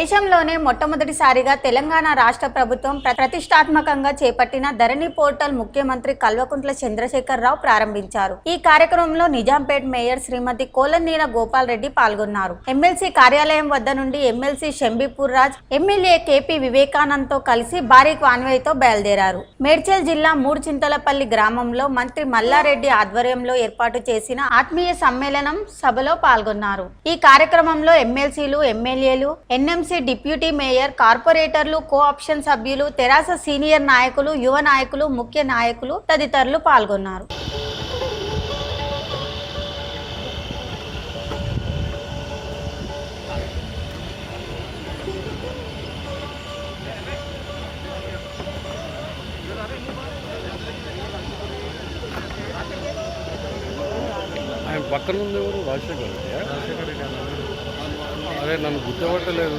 దేశంలోనే మొట్టమొదటిసారిగా తెలంగాణ రాష్ట్ర ప్రభుత్వం ప్రతిష్టాత్మకంగా చేపట్టిన ధరణి పోర్టల్ ముఖ్యమంత్రి కల్వకుంట్ల చంద్రశేఖరరావు ప్రారంభించారు. ఈ కార్యక్రమంలో నిజాంపేట్ మేయర్ శ్రీమతి కోలనీల గోపాల్ రెడ్డి పాల్గొన్నారు. ఎమ్మెల్సీ కార్యాలయం వద్ద నుండి MLC Shambipur Raj, MLA KP Vivekanand తో కలిసి భారీ కాన్వాయ్తో బయలుదేరారు. మేడ్చల్ జిల్లా మూడుచింతలపల్లి గ్రామంలో మంత్రి మల్లారెడ్డి ఆధ్వర్యంలో ఏర్పాటు చేసిన ఆత్మీయ సమ్మేళనం సభలో పాల్గొన్నారు. ఈ కార్యక్రమంలో ఎమ్మెల్సీలు, ఎమ్మెల్యేలు, ఎన్ఎంసీ డిప్యూటీ మేయర్, కార్పొరేటర్లు, కోఆప్షన్ సభ్యులు, తెరాస సీనియర్ నాయకులు, యువ నాయకులు, ముఖ్య నాయకులు తదితరులు పాల్గొన్నారు. ఆయన పక్కన ఉంది ఎవరు? రాజశేఖర్ రెడ్డి. అరే నన్ను గుర్తుపట్టలేదు.